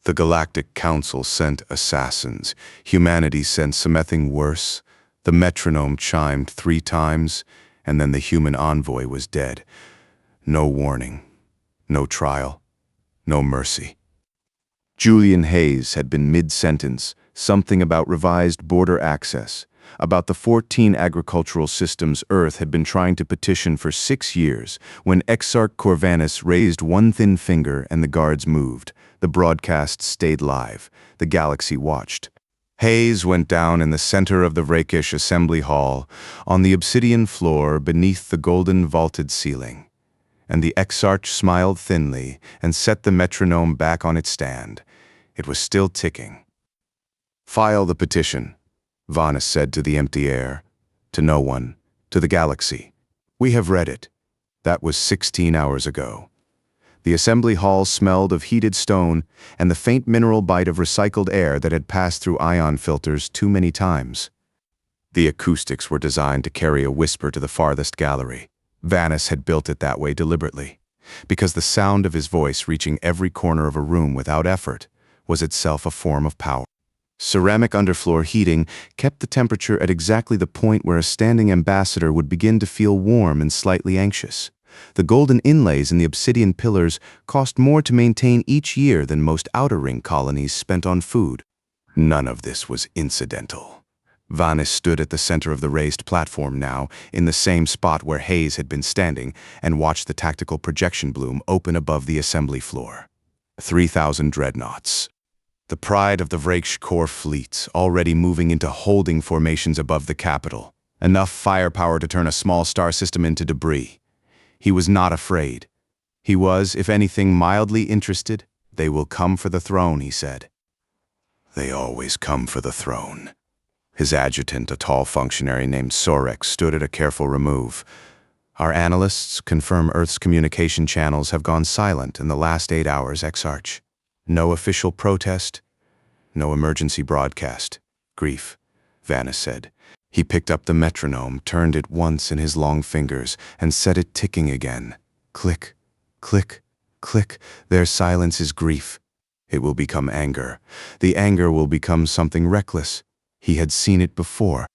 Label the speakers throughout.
Speaker 1: The Galactic Council sent assassins. Humanity sent something worse. The metronome chimed 3 times, and then the human envoy was dead. No warning, no trial, no mercy. Julian Hayes had been mid-sentence, something about revised border access, about the 14 agricultural systems Earth had been trying to petition for 6 years, when Exarch Corvanus raised one thin finger and the guards moved. The broadcast stayed live. The galaxy watched. Hayes went down in the center of the rakish assembly hall, on the obsidian floor beneath the golden vaulted ceiling. And the Exarch smiled thinly and set the metronome back on its stand. It was still ticking. "File the petition," Vanus said to the empty air. To no one. To the galaxy. "We have read it." That was 16 hours ago. The assembly hall smelled of heated stone and the faint mineral bite of recycled air that had passed through ion filters too many times. The acoustics were designed to carry a whisper to the farthest gallery. Vanus had built it that way deliberately, because the sound of his voice reaching every corner of a room without effort was itself a form of power. Ceramic underfloor heating kept the temperature at exactly the point where a standing ambassador would begin to feel warm and slightly anxious. The golden inlays in the obsidian pillars cost more to maintain each year than most outer ring colonies spent on food. None of this was incidental. Vanus stood at the center of the raised platform now, in the same spot where Hayes had been standing, and watched the tactical projection bloom open above the assembly floor. 3,000 dreadnoughts. The pride of the Vrakesh Corps fleets, already moving into holding formations above the capital. Enough firepower to turn a small star system into debris. He was not afraid. He was, if anything, mildly interested. "They will come for the throne," he said. "They always come for the throne." His adjutant, a tall functionary named Sorek, stood at a careful remove. "Our analysts confirm Earth's communication channels have gone silent in the last 8 hours, Exarch. No official protest, no emergency broadcast. Grief," Vanus said. He picked up the metronome, turned it once in his long fingers, and set it ticking again. Click, click, click. Their silence is grief. It will become anger. The anger will become something reckless. He had seen it before.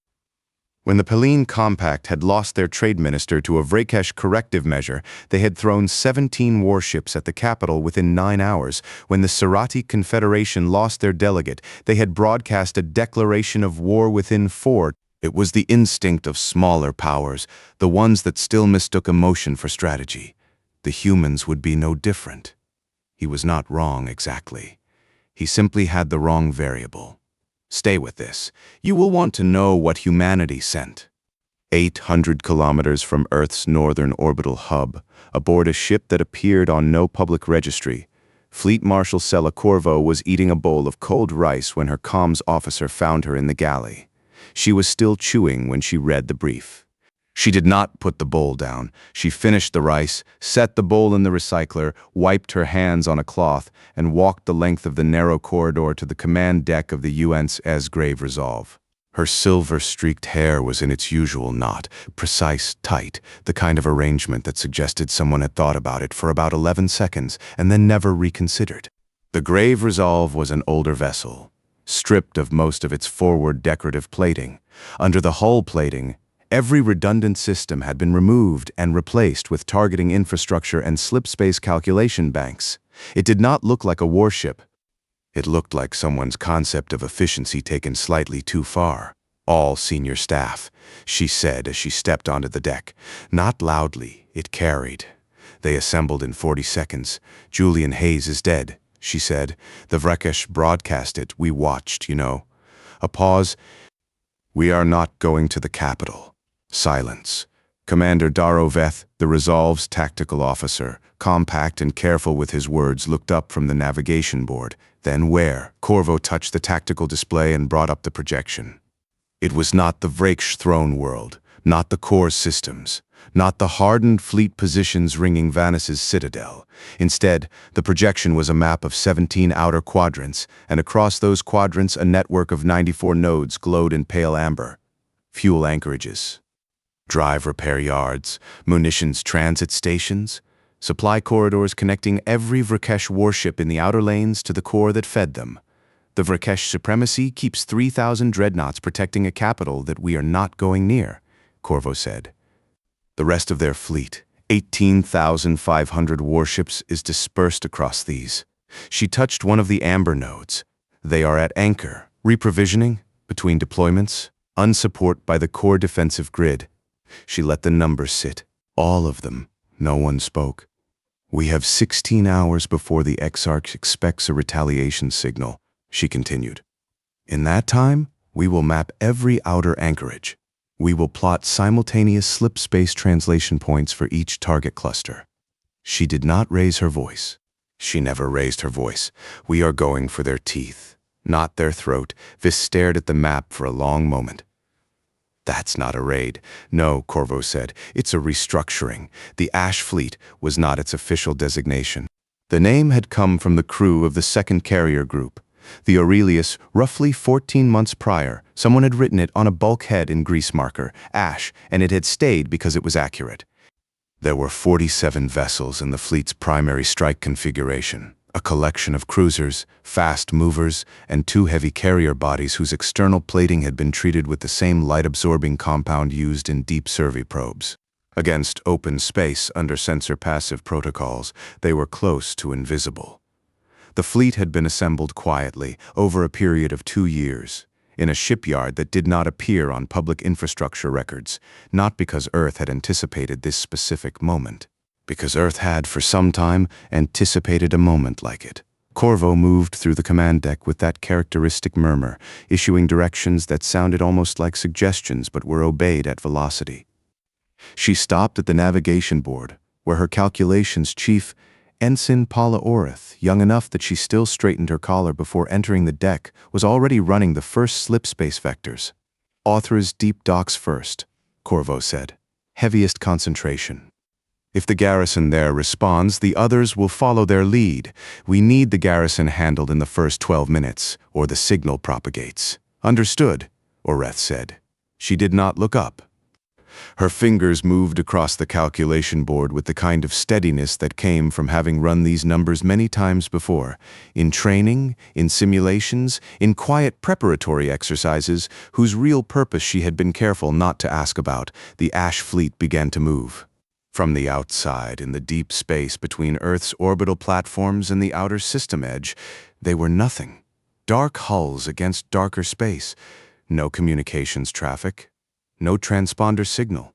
Speaker 1: When the Pellene Compact had lost their trade minister to a Vrakesh corrective measure, they had thrown 17 warships at the capital within 9 hours. When the Serati Confederation lost their delegate, they had broadcast a declaration of war within 4. It was the instinct of smaller powers, the ones that still mistook emotion for strategy. The humans would be no different. He was not wrong exactly. He simply had the wrong variable. Stay with this. You will want to know what humanity sent. 800 kilometers from Earth's northern orbital hub, aboard a ship that appeared on no public registry, Fleet Marshal Sella Corvo was eating a bowl of cold rice when her comms officer found her in the galley. She was still chewing when she read the brief. She did not put the bowl down. She finished the rice, set the bowl in the recycler, wiped her hands on a cloth, and walked the length of the narrow corridor to the command deck of the UN's Grave Resolve. Her silver-streaked hair was in its usual knot, precise, tight, the kind of arrangement that suggested someone had thought about it for about 11 seconds and then never reconsidered. The Grave Resolve was an older vessel, stripped of most of its forward decorative plating. Under the hull plating, every redundant system had been removed and replaced with targeting infrastructure and slipspace calculation banks. It did not look like a warship. It looked like someone's concept of efficiency taken slightly too far. "All senior staff," she said as she stepped onto the deck. Not loudly, it carried. They assembled in 40 seconds. "Julian Hayes is dead," she said. "The Vrakesh broadcast it. We watched, you know." A pause. "We are not going to the capital." Silence. Commander Daroveth, the Resolve's tactical officer, compact and careful with his words, looked up from the navigation board. "Then where?" Corvo touched the tactical display and brought up the projection. It was not the Vrakesh throne world, not the core systems, not the hardened fleet positions ringing Vanus's citadel. Instead, the projection was a map of 17 outer quadrants, and across those quadrants a network of 94 nodes glowed in pale amber. Fuel anchorages, drive repair yards, munitions transit stations, supply corridors connecting every Vrakesh warship in the outer lanes to the core that fed them. The Vrakesh supremacy keeps 3,000 dreadnoughts protecting a capital that we are not going near, Corvo said. The rest of their fleet, 18,500 warships, is dispersed across these. She touched one of the amber nodes. They are at anchor, reprovisioning, between deployments, unsupport by the core defensive grid. She let the numbers sit. All of them. No one spoke. We have 16 hours before the Exarch expects a retaliation signal, she continued. In that time, we will map every outer anchorage. We will plot simultaneous slip space translation points for each target cluster. She did not raise her voice. She never raised her voice. We are going for their teeth, not their throat. Vis stared at the map for a long moment. That's not a raid. No, Corvo said. It's a restructuring. The Ash Fleet was not its official designation. The name had come from the crew of the second carrier group. The Aurelius, roughly 14 months prior, someone had written it on a bulkhead in grease marker, Ash, and it had stayed because it was accurate. There were 47 vessels in the fleet's primary strike configuration, a collection of cruisers, fast movers, and 2 heavy carrier bodies whose external plating had been treated with the same light-absorbing compound used in deep survey probes. Against open space under sensor passive protocols, they were close to invisible. The fleet had been assembled quietly over a period of 2 years, in a shipyard that did not appear on public infrastructure records, not because Earth had anticipated this specific moment, because Earth had, for some time, anticipated a moment like it. Corvo moved through the command deck with that characteristic murmur, issuing directions that sounded almost like suggestions but were obeyed at velocity. She stopped at the navigation board, where her calculations chief, Ensign Paula Orith, young enough that she still straightened her collar before entering the deck, was already running the first slip space vectors. Author's deep docks first, Corvo said. Heaviest concentration. If the garrison there responds, the others will follow their lead. We need the garrison handled in the first 12 minutes, or the signal propagates. Understood, Oreth said. She did not look up. Her fingers moved across the calculation board with the kind of steadiness that came from having run these numbers many times before, in training, in simulations, in quiet preparatory exercises whose real purpose she had been careful not to ask about. The Ash Fleet began to move. From the outside, in the deep space between Earth's orbital platforms and the outer system edge, they were nothing. Dark hulls against darker space. No communications traffic. No transponder signal.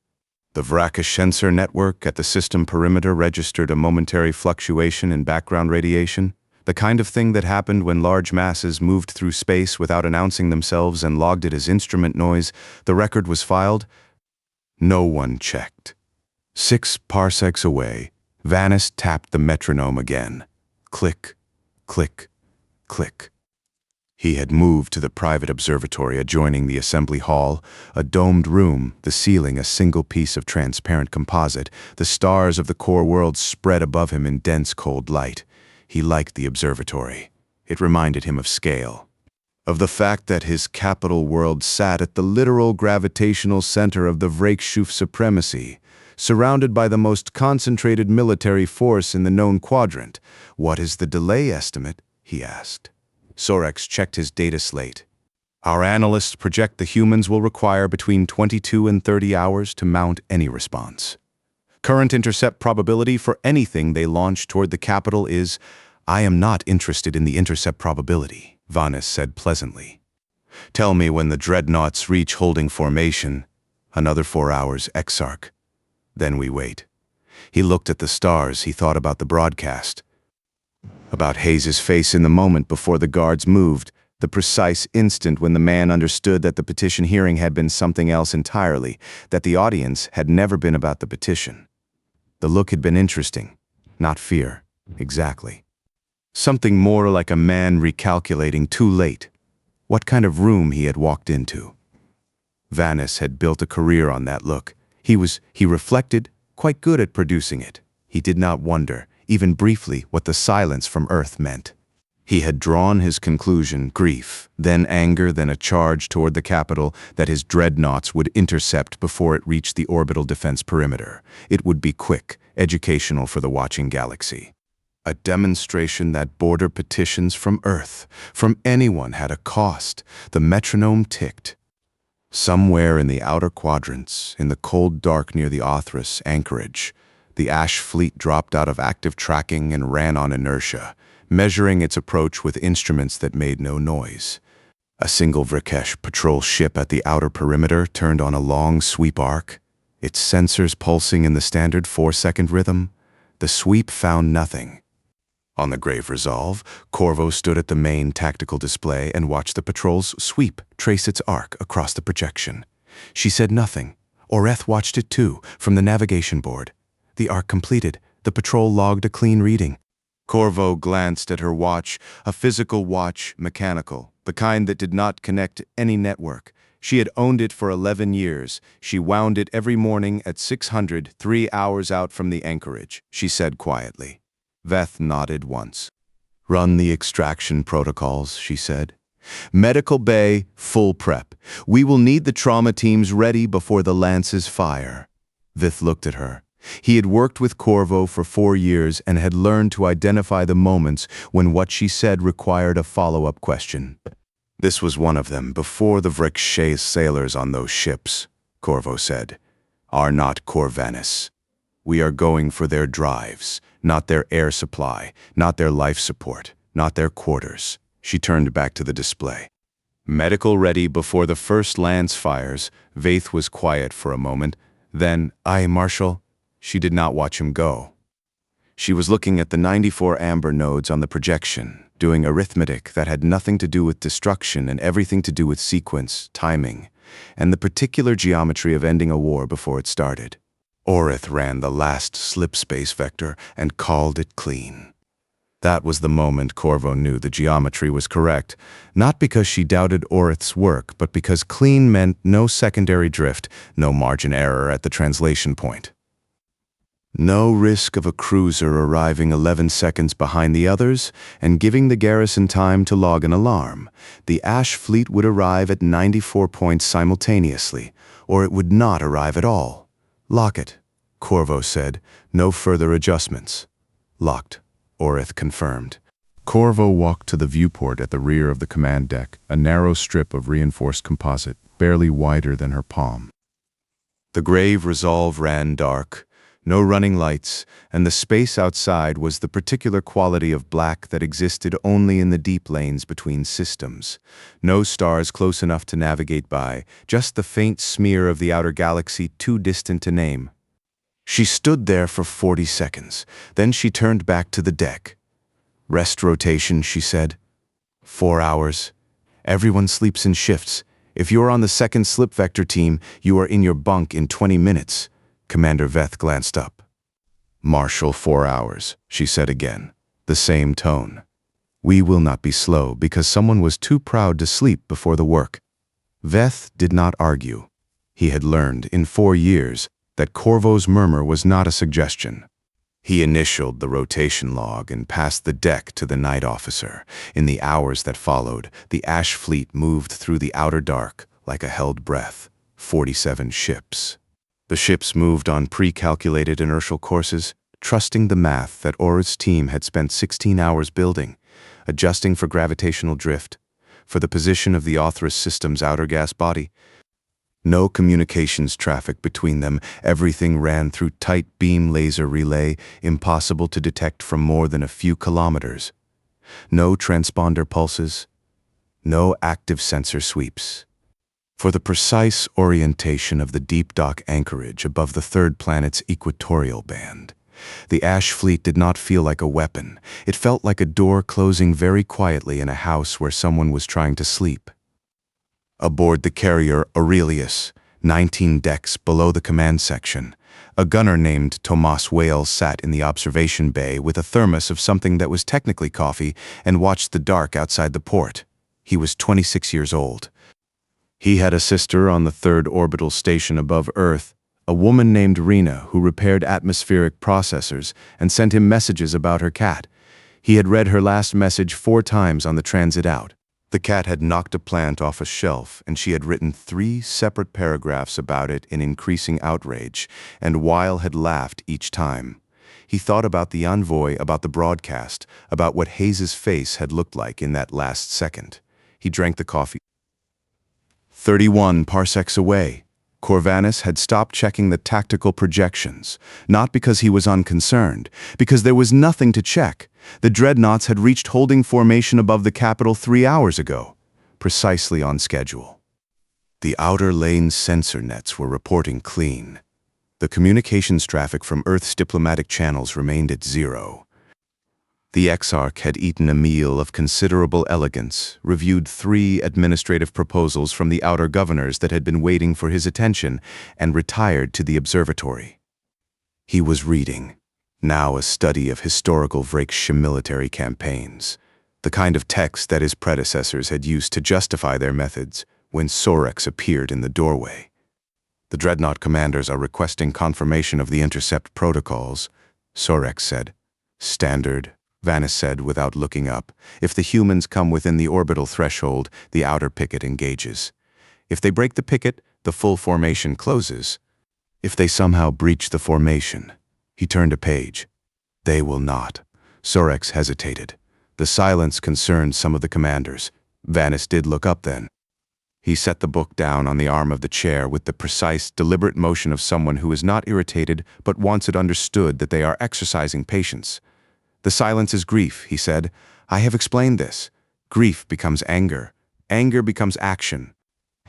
Speaker 1: The Vrakesh sensor network at the system perimeter registered a momentary fluctuation in background radiation, the kind of thing that happened when large masses moved through space without announcing themselves and logged it as instrument noise. The record was filed. No one checked. 6 parsecs away, Vanis tapped the metronome again. Click, click, click. He had moved to the private observatory adjoining the assembly hall, a domed room, the ceiling a single piece of transparent composite, the stars of the core world spread above him in dense cold light. He liked the observatory. It reminded him of scale, of the fact that his capital world sat at the literal gravitational center of the Vrakesh supremacy, surrounded by the most concentrated military force in the known quadrant. What is the delay estimate? He asked. Sorex checked his data slate. Our analysts project the humans will require between 22 and 30 hours to mount any response. Current intercept probability for anything they launch toward the capital is, I am not interested in the intercept probability, Vanis said pleasantly. Tell me when the dreadnoughts reach holding formation. Another 4 hours, Exarch. Then we wait. He looked at the stars. He thought about the broadcast. About Hayes's face in the moment before the guards moved, the precise instant when the man understood that the petition hearing had been something else entirely, that the audience had never been about the petition. The look had been interesting, not fear, exactly. Something more like a man recalculating too late what kind of room he had walked into. Vanis had built a career on that look. He reflected, quite good at producing it. He did not wonder, even briefly, what the silence from Earth meant. He had drawn his conclusion, grief, then anger, then a charge toward the capital that his dreadnoughts would intercept before it reached the orbital defense perimeter. It would be quick, educational for the watching galaxy. A demonstration that border petitions from Earth, from anyone, had a cost. The metronome ticked. Somewhere in the outer quadrants, in the cold dark near the Othras anchorage, the Ash fleet dropped out of active tracking and ran on inertia, measuring its approach with instruments that made no noise. A single Vrikesh patrol ship at the outer perimeter turned on a long sweep arc, its sensors pulsing in the standard 4-second rhythm. The sweep found nothing. On the grave resolve, Corvo stood at the main tactical display and watched the patrol's sweep trace its arc across the projection. She said nothing. Oreth watched it too, from the navigation board. The arc completed, the patrol logged a clean reading. Corvo glanced at her watch, a physical watch, mechanical, the kind that did not connect to any network. She had owned it for 11 years. She wound it every morning at 600, 3 hours out from the anchorage, she said quietly. Veth nodded once. "Run the extraction protocols," she said. "Medical bay, full prep. We will need the trauma teams ready before the lances fire." Vith looked at her. He had worked with Corvo for 4 years and had learned to identify the moments when what she said required a follow-up question. "This was one of them, before the Vrikesh sailors on those ships," Corvo said, "are not Corvanis. We are going for their drives, not their air supply, not their life support, not their quarters." She turned back to the display. "Medical ready before the first lance fires." Vaith was quiet for a moment. Then, "Aye, Marshal." She did not watch him go. She was looking at the 94 amber nodes on the projection, doing arithmetic that had nothing to do with destruction and everything to do with sequence, timing, and the particular geometry of ending a war before it started. Oreth ran the last slip space vector and called it clean. That was the moment Corvo knew the geometry was correct, not because she doubted Oreth's work, but because clean meant no secondary drift, no margin error at the translation point. No risk of a cruiser arriving 11 seconds behind the others and giving the garrison time to log an alarm. The Ash fleet would arrive at 94 points simultaneously, or it would not arrive at all. "Lock it," Corvo said. "No further adjustments." "Locked," Oreth confirmed. Corvo walked to the viewport at the rear of the command deck, a narrow strip of reinforced composite, barely wider than her palm. The grave resolve ran dark. No running lights, and the space outside was the particular quality of black that existed only in the deep lanes between systems. No stars close enough to navigate by, just the faint smear of the outer galaxy too distant to name. She stood there for 40 seconds, then she turned back to the deck. "Rest rotation," she said. 4 hours. Everyone sleeps in shifts. If you're on the second slip vector team, you are in your bunk in 20 minutes. Commander Veth glanced up. "Marshal, 4 hours," she said again, the same tone. "We will not be slow because someone was too proud to sleep before the work." Veth did not argue. He had learned, in 4 years, that Corvo's murmur was not a suggestion. He initialed the rotation log and passed the deck to the night officer. In the hours that followed, the Ash fleet moved through the outer dark like a held breath. 47 ships. The ships moved on pre-calculated inertial courses, trusting the math that Oreth's team had spent 16 hours building, adjusting for gravitational drift, for the position of the Othras system's outer gas body. No communications traffic between them. Everything ran through tight beam laser relay, impossible to detect from more than a few kilometers. No transponder pulses. No active sensor sweeps. For the precise orientation of the deep dock anchorage above the third planet's equatorial band, the Ash fleet did not feel like a weapon. It felt like a door closing very quietly in a house where someone was trying to sleep. Aboard the carrier Aurelius, 19 decks below the command section, a gunner named Tomas Wales sat in the observation bay with a thermos of something that was technically coffee and watched the dark outside the port. He was 26 years old. He had a sister on the third orbital station above Earth, a woman named Rena who repaired atmospheric processors and sent him messages about her cat. He had read her last message 4 times on the transit out. The cat had knocked a plant off a shelf, and she had written 3 separate paragraphs about it in increasing outrage, and Weil had laughed each time. He thought about the envoy, about the broadcast, about what Hayes's face had looked like in that last second. He drank the coffee. 31 parsecs away. Corvallis had stopped checking the tactical projections, not because he was unconcerned, because there was nothing to check. The dreadnoughts had reached holding formation above the capital 3 hours ago, precisely on schedule. The outer lane sensor nets were reporting clean. The communications traffic from Earth's diplomatic channels remained at zero. The Exarch had eaten a meal of considerable elegance, reviewed 3 administrative proposals from the outer governors that had been waiting for his attention, and retired to the observatory. He was reading, now a study of historical Vriksh military campaigns, the kind of text that his predecessors had used to justify their methods, when Sorex appeared in the doorway. The dreadnought commanders are requesting confirmation of the intercept protocols, Sorex said. Standard, Vanis said without looking up. If the humans come within the orbital threshold, the outer picket engages. If they break the picket, the full formation closes. If they somehow breach the formation, he turned a page. They will not. Sorex hesitated. The silence concerned some of the commanders. Vanis did look up then. He set the book down on the arm of the chair with the precise, deliberate motion of someone who is not irritated but wants it understood that they are exercising patience. The silence is grief, he said. I have explained this. Grief becomes anger. Anger becomes action.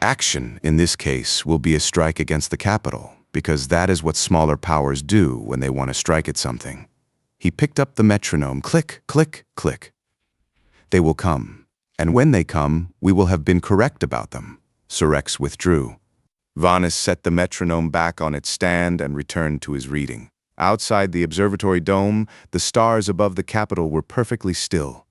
Speaker 1: Action, in this case, will be a strike against the capital, because that is what smaller powers do when they want to strike at something. He picked up the metronome. Click, click, click. They will come. And when they come, we will have been correct about them. Sorex withdrew. Vanis set the metronome back on its stand and returned to his reading. Outside the observatory dome, the stars above the capital were perfectly still.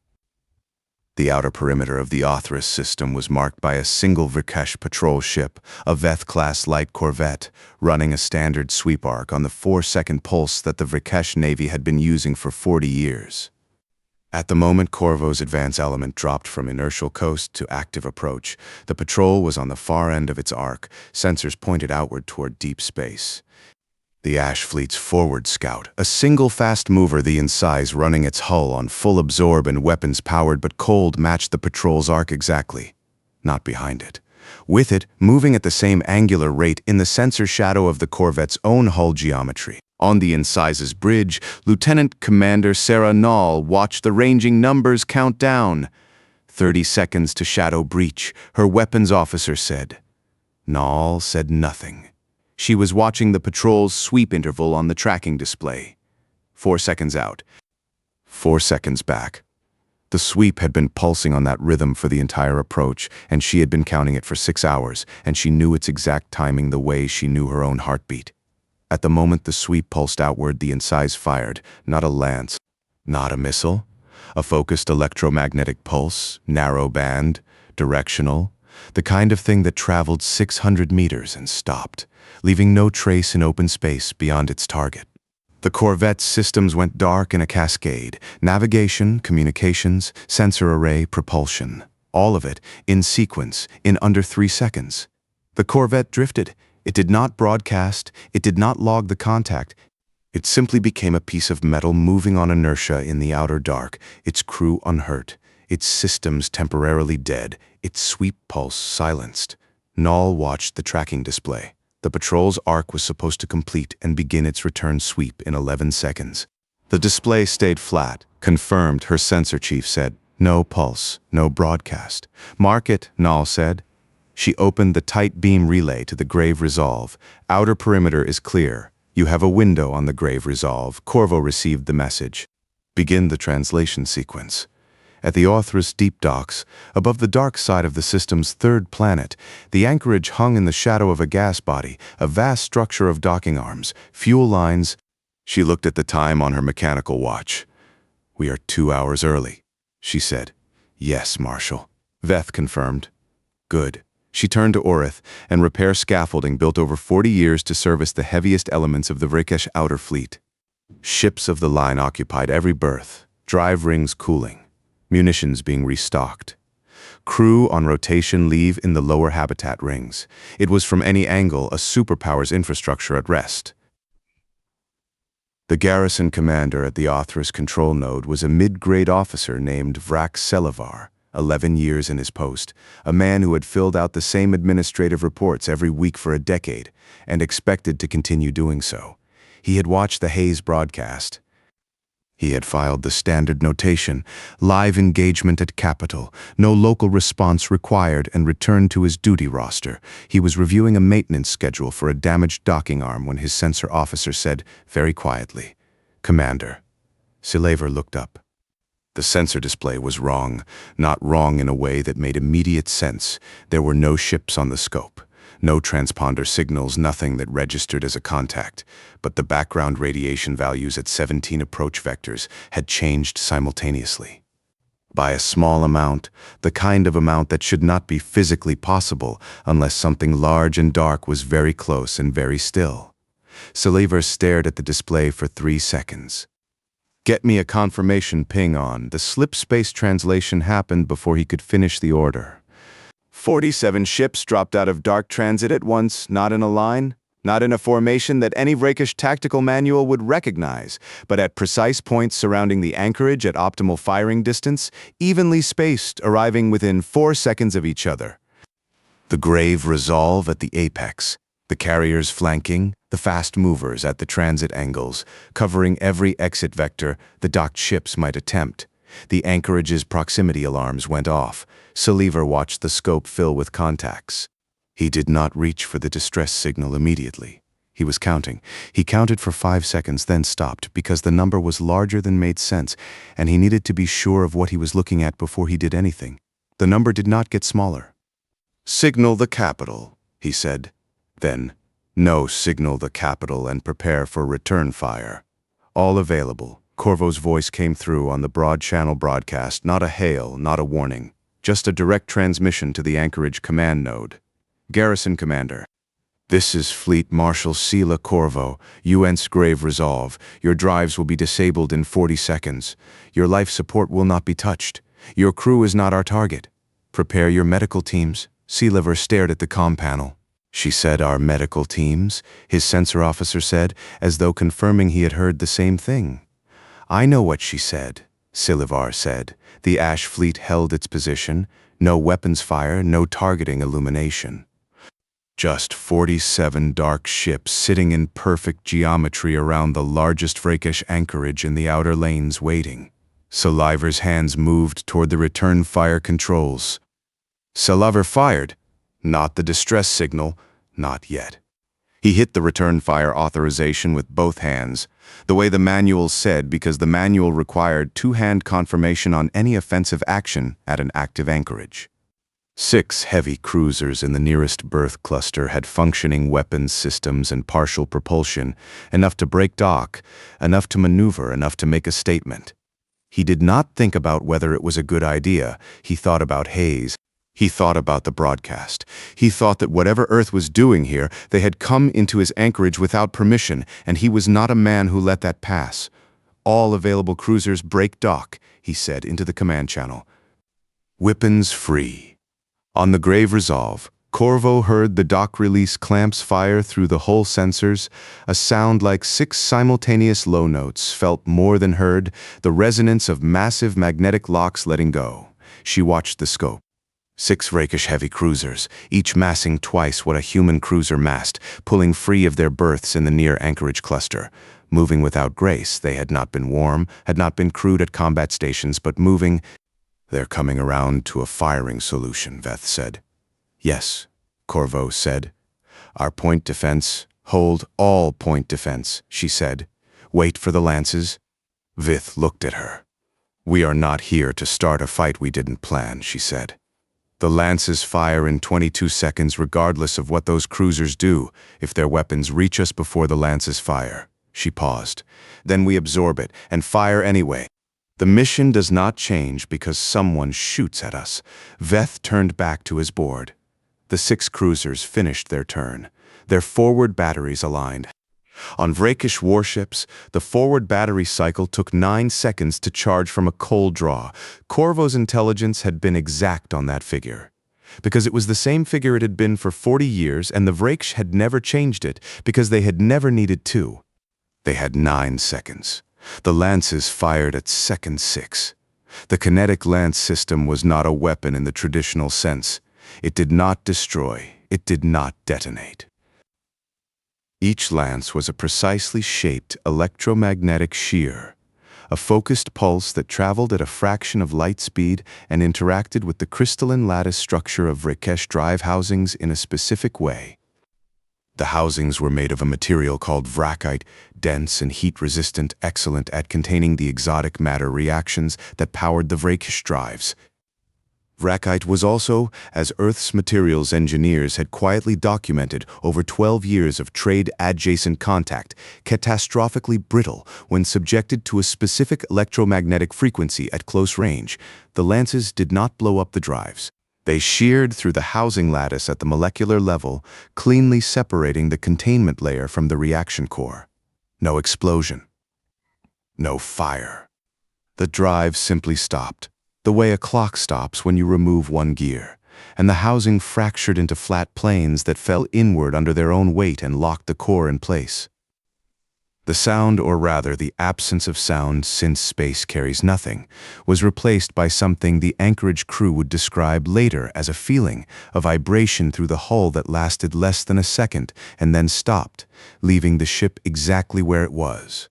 Speaker 1: The outer perimeter of the Othras system was marked by a single Vrikesh patrol ship, a Veth-class light corvette, running a standard sweep arc on the 4-second pulse that the Vrikesh Navy had been using for 40 years. At the moment Corvo's advance element dropped from inertial coast to active approach, the patrol was on the far end of its arc, sensors pointed outward toward deep space. The Ash Fleet's forward scout, a single fast mover the in size running its hull on full absorb and weapons-powered but cold, matched the patrol's arc exactly. Not behind it. With it, moving at the same angular rate in the sensor shadow of the corvette's own hull geometry. On the Incise's bridge, Lieutenant Commander Sarah Nall watched the ranging numbers count down. 30 seconds to shadow breach, her weapons officer said. Nall said nothing. She was watching the patrol's sweep interval on the tracking display. 4 seconds out. 4 seconds back. The sweep had been pulsing on that rhythm for the entire approach, and she had been counting it for 6 hours, and she knew its exact timing the way she knew her own heartbeat. At the moment the sweep pulsed outward, the Incise fired, not a lance, not a missile, a focused electromagnetic pulse, narrow band, directional, the kind of thing that traveled 600 meters and stopped, leaving no trace in open space beyond its target. The corvette's systems went dark in a cascade: navigation, communications, sensor array, propulsion. All of it, in sequence, in under 3 seconds. The corvette drifted. It did not broadcast, it did not log the contact. It simply became a piece of metal moving on inertia in the outer dark, its crew unhurt, its systems temporarily dead, its sweep pulse silenced. Nall watched the tracking display. The patrol's arc was supposed to complete and begin its return sweep in 11 seconds. The display stayed flat. Confirmed, her sensor chief said. No pulse, no broadcast. Mark it, Nall said. She opened the tight beam relay to the Grave Resolve. Outer perimeter is clear. You have a window on the Grave Resolve. Corvo received the message. Begin the translation sequence. At the Othras deep docks, above the dark side of the system's third planet, the anchorage hung in the shadow of a gas body, a vast structure of docking arms, fuel lines. She looked at the time on her mechanical watch. We are 2 hours early, she said. Yes, Marshal. Veth confirmed. Good. She turned to Orith and repair scaffolding built over 40 years to service the heaviest elements of the Vrikesh outer fleet. Ships of the line occupied every berth, drive rings cooling. Munitions being restocked. Crew on rotation leave in the lower habitat rings. It was from any angle a superpower's infrastructure at rest. The garrison commander at the Othra's control node was a mid-grade officer named Vrak Selivar, 11 years in his post, a man who had filled out the same administrative reports every week for a decade, and expected to continue doing so. He had watched the Hayes broadcast. He had filed the standard notation, live engagement at Capital, no local response required, and returned to his duty roster. He was reviewing a maintenance schedule for a damaged docking arm when his sensor officer said, very quietly, "Commander." Selivar looked up. The sensor display was wrong, not wrong in a way that made immediate sense. There were no ships on the scope, no transponder signals, nothing that registered as a contact, but the background radiation values at 17 approach vectors had changed simultaneously. By a small amount, the kind of amount that should not be physically possible unless something large and dark was very close and very still. Selivar stared at the display for 3 seconds. "Get me a confirmation ping on." The slip space translation happened before he could finish the order. 47 ships dropped out of dark transit at once, not in a line, not in a formation that any rakish tactical manual would recognize, but at precise points surrounding the anchorage at optimal firing distance, evenly spaced, arriving within 4 seconds of each other. The grave resolve at the apex, the carriers flanking, the fast movers at the transit angles, covering every exit vector the docked ships might attempt. The anchorage's proximity alarms went off. Selivar watched the scope fill with contacts. He did not reach for the distress signal immediately. He was counting. He counted for 5 seconds, then stopped because the number was larger than made sense, and he needed to be sure of what he was looking at before he did anything. The number did not get smaller. "Signal the capital," he said. Then, "No, signal the capital and prepare for return fire. All available." Corvo's voice came through on the broad channel broadcast, not a hail, not a warning, just a direct transmission to the anchorage command node. "Garrison Commander. This is Fleet Marshal Sela Corvo, UN's Grave Resolve. Your drives will be disabled in 40 seconds. Your life support will not be touched. Your crew is not our target. Prepare your medical teams." Selivar stared at the comm panel. "She said our medical teams," his sensor officer said, as though confirming he had heard the same thing. "I know what she said," Selivar said. The Ash fleet held its position. No weapons fire, no targeting illumination. Just 47 dark ships sitting in perfect geometry around the largest Vrakish anchorage in the outer lanes waiting. Selivar's hands moved toward the return fire controls. Selivar fired. Not the distress signal, not yet. He hit the return fire authorization with both hands, the way the manual said, because the manual required two-hand confirmation on any offensive action at an active anchorage. 6 heavy cruisers in the nearest berth cluster had functioning weapons systems and partial propulsion, enough to break dock, enough to maneuver, enough to make a statement. He did not think about whether it was a good idea. He thought about Hayes. He thought about the broadcast. He thought that whatever Earth was doing here, they had come into his anchorage without permission, and he was not a man who let that pass. "All available cruisers break dock," he said into the command channel. "Weapons free." On the Grave Resolve, Corvo heard the dock release clamps fire through the hull sensors. A sound like 6 simultaneous low notes, felt more than heard, the resonance of massive magnetic locks letting go. She watched the scope. 6 rakish heavy cruisers, each massing twice what a human cruiser massed, pulling free of their berths in the near anchorage cluster. Moving without grace, they had not been warm, had not been crewed at combat stations, but moving. "They're coming around to a firing solution," Veth said. "Yes," Corvo said. "Our point defense, hold all point defense," she said. "Wait for the lances." Vith looked at her. "We are not here to start a fight we didn't plan," she said. "The lances fire in 22 seconds regardless of what those cruisers do. If their weapons reach us before the lances fire." She paused. "Then we absorb it and fire anyway. The mission does not change because someone shoots at us." Veth turned back to his board. The 6 cruisers finished their turn, their forward batteries aligned. On Vrakish warships, the forward battery cycle took 9 seconds to charge from a cold draw. Corvo's intelligence had been exact on that figure, because it was the same figure it had been for 40 years, and the Vrakish had never changed it because they had never needed to. They had 9 seconds. The lances fired at second 6. The kinetic lance system was not a weapon in the traditional sense. It did not destroy. It did not detonate. Each lance was a precisely shaped electromagnetic shear, a focused pulse that traveled at a fraction of light speed and interacted with the crystalline lattice structure of Rakesh drive housings in a specific way. The housings were made of a material called vrachite, dense and heat-resistant, excellent at containing the exotic matter reactions that powered the Rakesh drives. Vrachite was also, as Earth's materials engineers had quietly documented over 12 years of trade-adjacent contact, catastrophically brittle when subjected to a specific electromagnetic frequency at close range. The lances did not blow up the drives. They sheared through the housing lattice at the molecular level, cleanly separating the containment layer from the reaction core. No explosion. No fire. The drive simply stopped, the way a clock stops when you remove one gear, and the housing fractured into flat planes that fell inward under their own weight and locked the core in place. The sound, or rather the absence of sound since space carries nothing, was replaced by something the anchorage crew would describe later as a feeling, a vibration through the hull that lasted less than a second and then stopped, leaving the ship exactly where it was.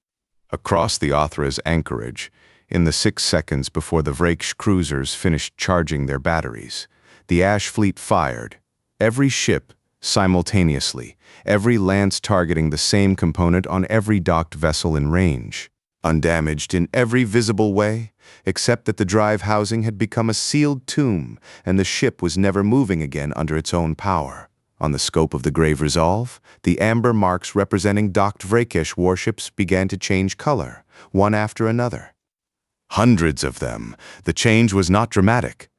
Speaker 1: Across the Othra's anchorage, in the 6 seconds before the Vrakesh cruisers finished charging their batteries, the Ash fleet fired, every ship simultaneously, every lance targeting the same component on every docked vessel in range, undamaged in every visible way, except that the drive housing had become a sealed tomb and the ship was never moving again under its own power. On the scope of the Grave Resolve, the amber marks representing docked Vrakesh warships began to change color, one after another. Hundreds of them. The change was not dramatic.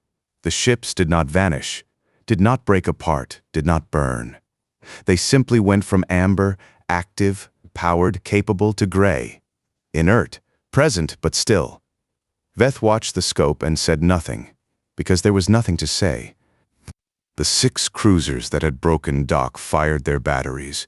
Speaker 1: The ships did not vanish, did not break apart, did not burn. They simply went from amber, active, powered, capable to gray. Inert, present, but still. Veth watched the scope and said nothing, because there was nothing to say. The 6 cruisers that had broken dock fired their batteries.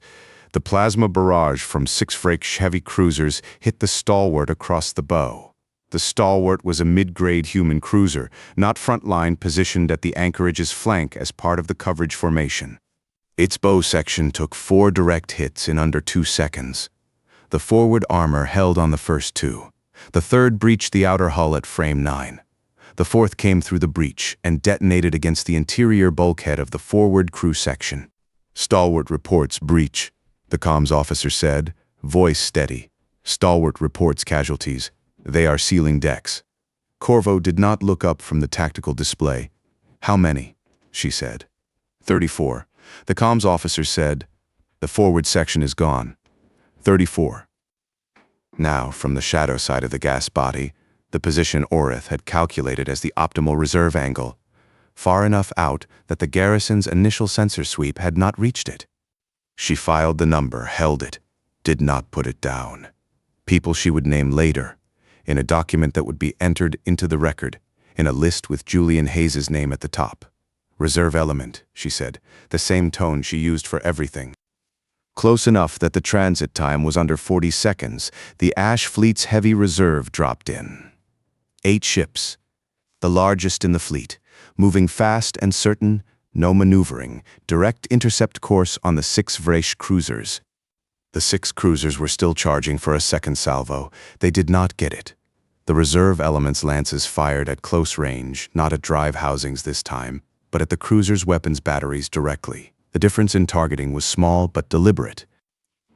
Speaker 1: The plasma barrage from 6 Vrakesh heavy cruisers hit the Stalwart across the bow. The Stalwart was a mid-grade human cruiser, not frontline, positioned at the anchorage's flank as part of the coverage formation. Its bow section took 4 direct hits in under 2 seconds. The forward armor held on the first 2. The third breached the outer hull at frame 9. The fourth came through the breach and detonated against the interior bulkhead of the forward crew section. "Stalwart reports breach," the comms officer said, voice steady. "Stalwart reports casualties. They are sealing decks." Corvo did not look up from the tactical display. "How many?" she said. 34. The comms officer said, "The forward section is gone." 34. Now, from the shadow side of the gas body, the position Orith had calculated as the optimal reserve angle, far enough out that the garrison's initial sensor sweep had not reached it. She filed the number, held it, did not put it down. People she would name later, in a document that would be entered into the record, in a list with Julian Hayes's name at the top. "Reserve element," she said, the same tone she used for everything. Close enough that the transit time was under 40 seconds, the Ash fleet's heavy reserve dropped in. 8 ships, the largest in the fleet, moving fast and certain, no maneuvering, direct intercept course on the 6 Vrakesh cruisers. The 6 cruisers were still charging for a second salvo. They did not get it. The reserve element's lances fired at close range, not at drive housings this time, but at the cruiser's weapons batteries directly. The difference in targeting was small but deliberate.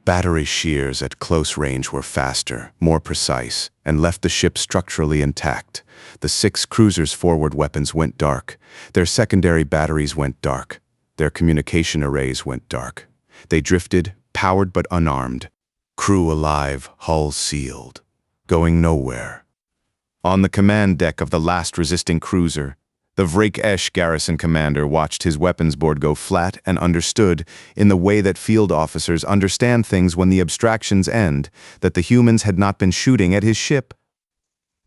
Speaker 1: Battery shears at close range were faster, more precise, and left the ship structurally intact. The 6 cruisers' forward weapons went dark. Their secondary batteries went dark. Their communication arrays went dark. They drifted, powered but unarmed. Crew alive, hull sealed. Going nowhere. On the command deck of the last resisting cruiser, the Vrakesh garrison commander watched his weapons board go flat and understood, in the way that field officers understand things when the abstractions end, that the humans had not been shooting at his ship.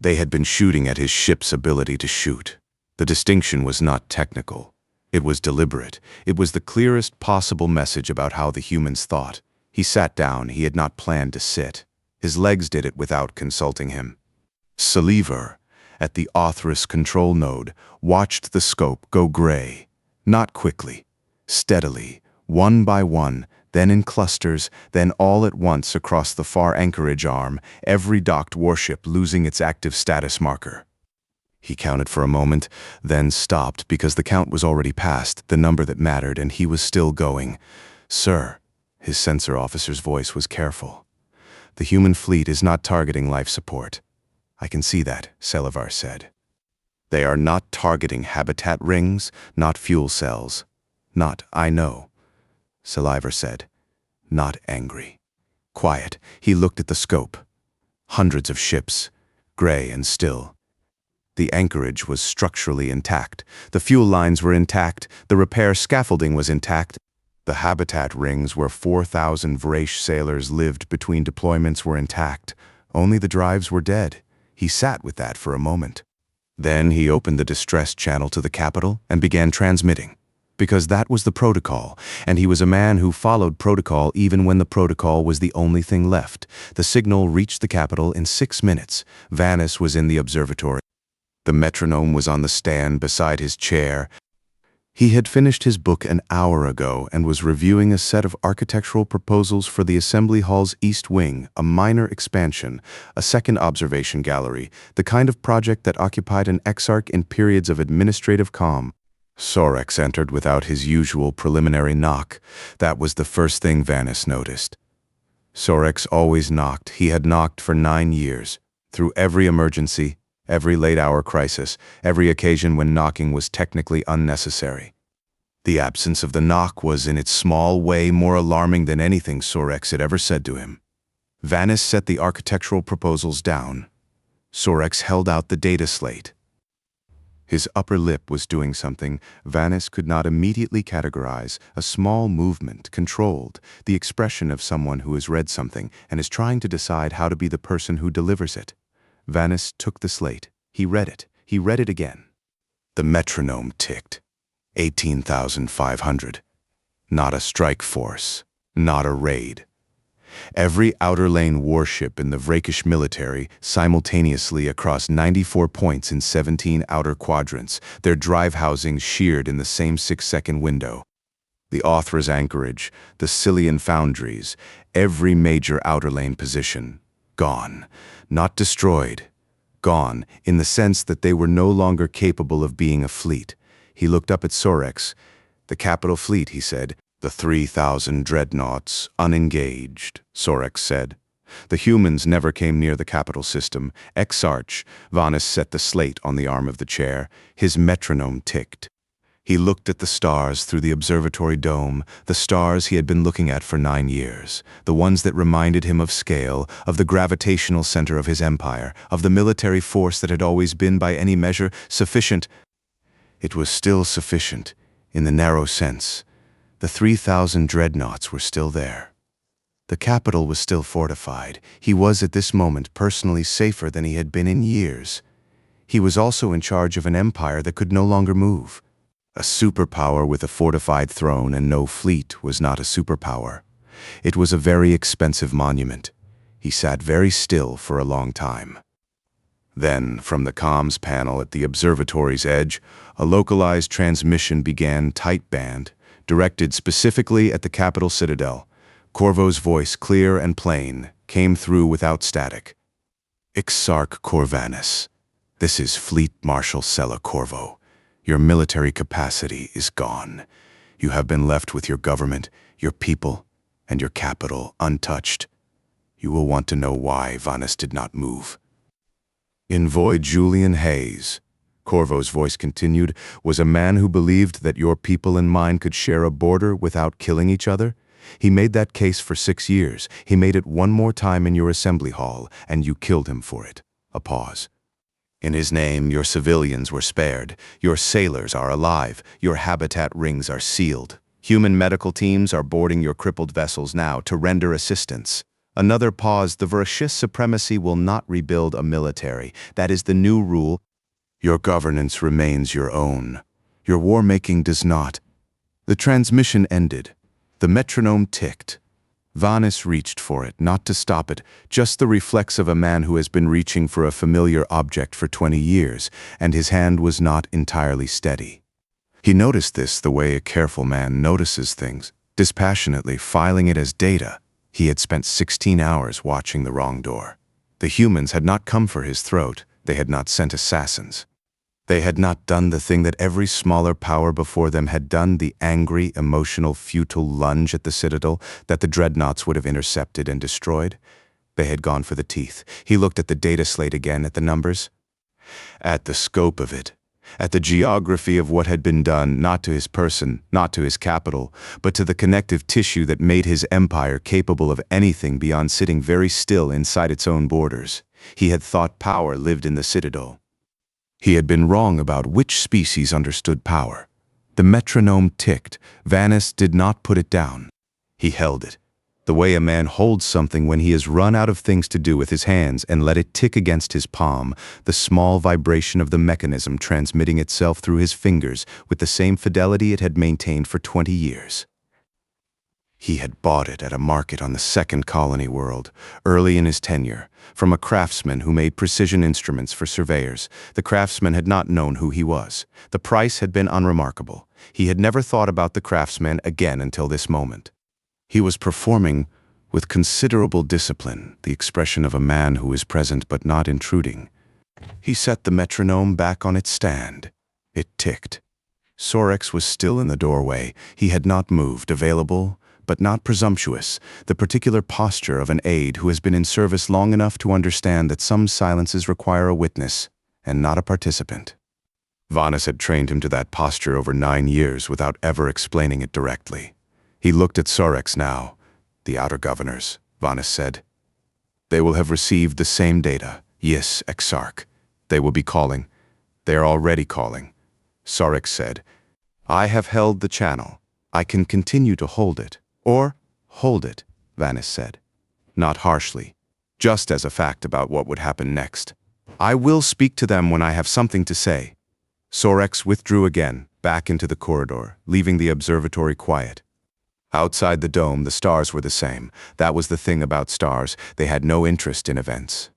Speaker 1: They had been shooting at his ship's ability to shoot. The distinction was not technical. It was deliberate. It was the clearest possible message about how the humans thought. He sat down. He had not planned to sit. His legs did it without consulting him. Saliver, at the Authoress control node, watched the scope go gray. Not quickly, steadily, one by one, then in clusters, then all at once across the far anchorage arm, every docked warship losing its active status marker. He counted for a moment, then stopped because the count was already past, the number that mattered, and he was still going. "Sir," his sensor officer's voice was careful. "The human fleet is not targeting life support." "I can see that," Selivar said. "They are not targeting habitat rings, not fuel cells. Not, I know," Saliver said. Not angry. Quiet, he looked at the scope. Hundreds of ships, gray and still. The anchorage was structurally intact. The fuel lines were intact. The repair scaffolding was intact. The habitat rings where 4,000 Vraish sailors lived between deployments were intact. Only the drives were dead. He sat with that for a moment. Then he opened the distress channel to the capital and began transmitting. Because that was the protocol, and he was a man who followed protocol even when the protocol was the only thing left. The signal reached the capital in 6 minutes. Vanis was in the observatory. The metronome was on the stand beside his chair. He had finished his book an hour ago and was reviewing a set of architectural proposals for the Assembly Hall's East Wing, a minor expansion, a second observation gallery, the kind of project that occupied an exarch in periods of administrative calm. Sorex entered without his usual preliminary knock. That was the first thing Vanis noticed. Sorex always knocked. He had knocked for 9 years, through every emergency, every late-hour crisis, every occasion when knocking was technically unnecessary. The absence of the knock was, in its small way, more alarming than anything Sorex had ever said to him. Vanis set the architectural proposals down. Sorex held out the data slate. His upper lip was doing something Vanis could not immediately categorize, a small movement, controlled, the expression of someone who has read something and is trying to decide how to be the person who delivers it. Vanis took the slate. He read it. He read it again. The metronome ticked. 18,500. Not a strike force. Not a raid. Every outer lane warship in the Vraikish military simultaneously across 94 points in 17 outer quadrants, their drive housings sheared in the same 6-second window. The Authoress anchorage, the Cillian foundries, every major outer lane position, gone. Not destroyed. Gone, in the sense that they were no longer capable of being a fleet. He looked up at Sorex. "The capital fleet," he said. "The 3,000 dreadnoughts, unengaged," Sorex said. "The humans never came near the capital system. Exarch," Vanis set the slate on the arm of the chair. His metronome ticked. He looked at the stars through the observatory dome, the stars he had been looking at for 9 years, the ones that reminded him of scale, of the gravitational center of his empire, of the military force that had always been, by any measure, sufficient. It was still sufficient, in the narrow sense. The 3,000 dreadnoughts were still there. The capital was still fortified. He was at this moment personally safer than he had been in years. He was also in charge of an empire that could no longer move. A superpower with a fortified throne and no fleet was not a superpower. It was a very expensive monument. He sat very still for a long time. Then, from the comms panel at the observatory's edge, a localized transmission began, tight band, directed specifically at the capital citadel. Corvo's voice, clear and plain, came through without static. "Exarch Corvanis, this is Fleet Marshal Sela Corvo. Your military capacity is gone. You have been left with your government, your people, and your capital untouched. You will want to know why Vanis did not move. Envoy Julian Hayes," Corvo's voice continued, "was a man who believed that your people and mine could share a border without killing each other. He made that case for 6 years. He made it one more time in your assembly hall, and you killed him for it." A pause. "In his name, your civilians were spared. Your sailors are alive. Your habitat rings are sealed. Human medical teams are boarding your crippled vessels now to render assistance." Another pause. "The Vraish supremacy will not rebuild a military. That is the new rule. Your governance remains your own. Your war-making does not." The transmission ended. The metronome ticked. Vanis reached for it, not to stop it, just the reflex of a man who has been reaching for a familiar object for 20 years, and his hand was not entirely steady. He noticed this the way a careful man notices things, dispassionately filing it as data. He had spent 16 hours watching the wrong door. The humans had not come for his throat. They had not sent assassins. They had not done the thing that every smaller power before them had done, the angry, emotional, futile lunge at the Citadel that the dreadnoughts would have intercepted and destroyed. They had gone for the teeth. He looked at the data slate again, at the numbers, at the scope of it, at the geography of what had been done, not to his person, not to his capital, but to the connective tissue that made his empire capable of anything beyond sitting very still inside its own borders. He had thought power lived in the Citadel. He had been wrong about which species understood power. The metronome ticked. Vanis did not put it down. He held it, the way a man holds something when he has run out of things to do with his hands, and let it tick against his palm, the small vibration of the mechanism transmitting itself through his fingers with the same fidelity it had maintained for 20 years. He had bought it at a market on the second colony world, early in his tenure, from a craftsman who made precision instruments for surveyors. The craftsman had not known who he was. The price had been unremarkable. He had never thought about the craftsman again until this moment. He was performing with considerable discipline, the expression of a man who is present but not intruding. He set the metronome back on its stand. It ticked. Sorex was still in the doorway. He had not moved, available, but not presumptuous, the particular posture of an aide who has been in service long enough to understand that some silences require a witness and not a participant. Vanis had trained him to that posture over 9 years without ever explaining it directly. He looked at Sorex now. The outer governors, Vanis said. They will have received the same data. Yes, Exarch. They will be calling. They are already calling. Sorex said, I have held the channel. I can continue to hold it. Or hold it, Vanis said. Not harshly, just as a fact about what would happen next. I will speak to them when I have something to say. Sorex withdrew again, back into the corridor, leaving the observatory quiet. Outside the dome, the stars were the same. That was the thing about stars. They had no interest in events.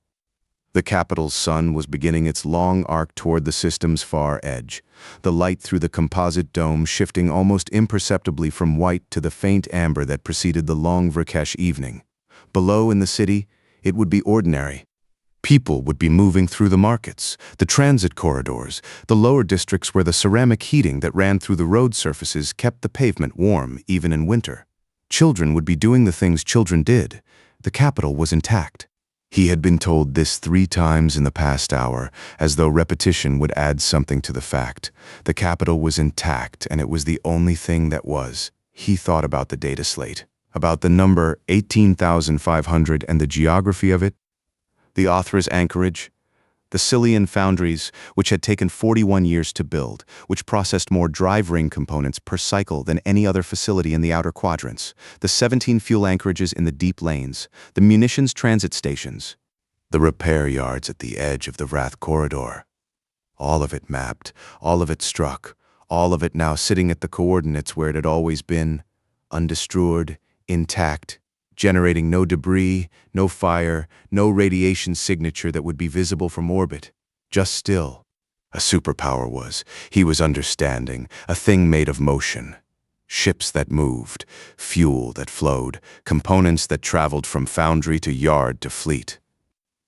Speaker 1: The capital's sun was beginning its long arc toward the system's far edge, the light through the composite dome shifting almost imperceptibly from white to the faint amber that preceded the long Vrakesh evening. Below in the city, it would be ordinary. People would be moving through the markets, the transit corridors, the lower districts where the ceramic heating that ran through the road surfaces kept the pavement warm even in winter. Children would be doing the things children did. The capital was intact. He had been told this 3 times in the past hour, as though repetition would add something to the fact. The capital was intact, and it was the only thing that was. He thought about the data slate, about the number 18,500 and the geography of it, the Authra's anchorage, the Cillian foundries, which had taken 41 years to build, which processed more drive ring components per cycle than any other facility in the outer quadrants, the 17 fuel anchorages in the deep lanes, the munitions transit stations, the repair yards at the edge of the Wrath corridor. All of it mapped, all of it struck, all of it now sitting at the coordinates where it had always been, undestroyed, intact, generating no debris, no fire, no radiation signature that would be visible from orbit. Just still. A superpower was. He was understanding. A thing made of motion. Ships that moved, fuel that flowed, components that traveled from foundry to yard to fleet.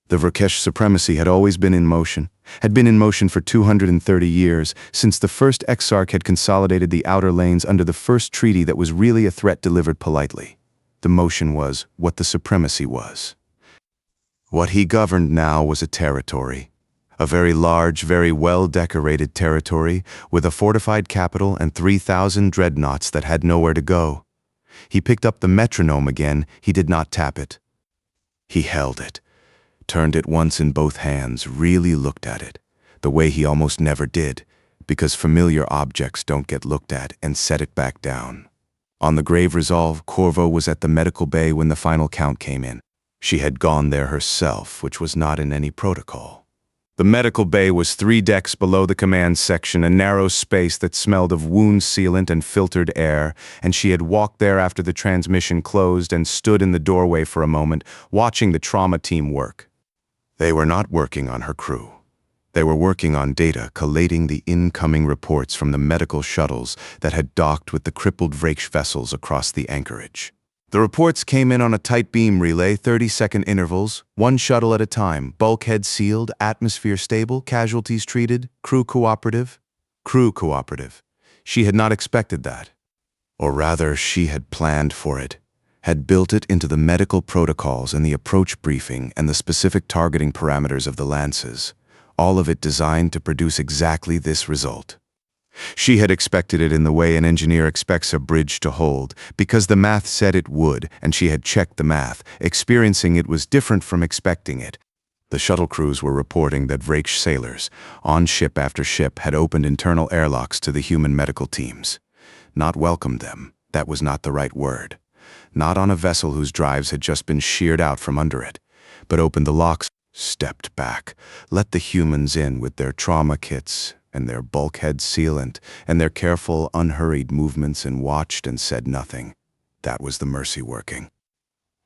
Speaker 1: The Vrakesh supremacy had always been in motion, had been in motion for 230 years, since the first Exarch had consolidated the outer lanes under the first treaty that was really a threat delivered politely. The motion was what the supremacy was. What he governed now was a territory. A very large, very well-decorated territory with a fortified capital and 3,000 dreadnoughts that had nowhere to go. He picked up the metronome again. He did not tap it. He held it, turned it once in both hands, really looked at it, the way he almost never did, because familiar objects don't get looked at, and set it back down. On the grave resolve, Corvo was at the medical bay when the final count came in. She had gone there herself, which was not in any protocol. The medical bay was 3 decks below the command section, a narrow space that smelled of wound sealant and filtered air, and she had walked there after the transmission closed and stood in the doorway for a moment, watching the trauma team work. They were not working on her crew. They were working on data, collating the incoming reports from the medical shuttles that had docked with the crippled Vrakesh vessels across the anchorage. The reports came in on a tight beam relay, 30-second intervals, one shuttle at a time, bulkhead sealed, atmosphere stable, casualties treated, crew cooperative. Crew cooperative. She had not expected that. Or rather, she had planned for it, had built it into the medical protocols and the approach briefing and the specific targeting parameters of the lances, all of it designed to produce exactly this result. She had expected it in the way an engineer expects a bridge to hold, because the math said it would, and she had checked the math. Experiencing it was different from expecting it. The shuttle crews were reporting that Vrakesh sailors, on ship after ship, had opened internal airlocks to the human medical teams. Not welcomed them, that was not the right word. Not on a vessel whose drives had just been sheared out from under it, but opened the locks, stepped back, let the humans in with their trauma kits and their bulkhead sealant and their careful, unhurried movements, and watched and said nothing. That was the mercy working.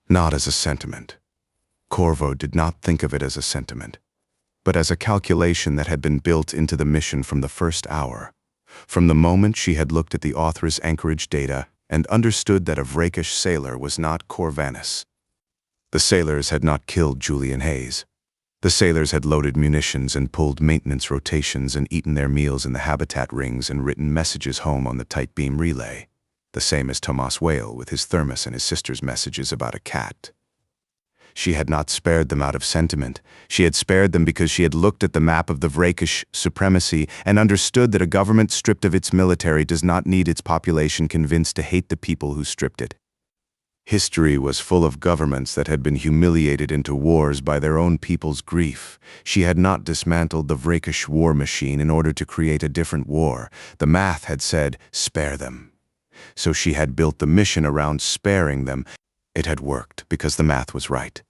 Speaker 1: Not as a sentiment. Corvo did not think of it as a sentiment, but as a calculation that had been built into the mission from the first hour. From the moment she had looked at the author's anchorage data and understood that a Vrakesh sailor was not Corvanus. The sailors had not killed Julian Hayes. The sailors had loaded munitions and pulled maintenance rotations and eaten their meals in the habitat rings and written messages home on the tight beam relay, the same as Tomas Whale with his thermos and his sister's messages about a cat. She had not spared them out of sentiment. She had spared them because she had looked at the map of the Vrakesh supremacy and understood that a government stripped of its military does not need its population convinced to hate the people who stripped it. History was full of governments that had been humiliated into wars by their own people's grief. She had not dismantled the Vrakesh war machine in order to create a different war. The math had said, spare them. So she had built the mission around sparing them. It had worked because the math was right.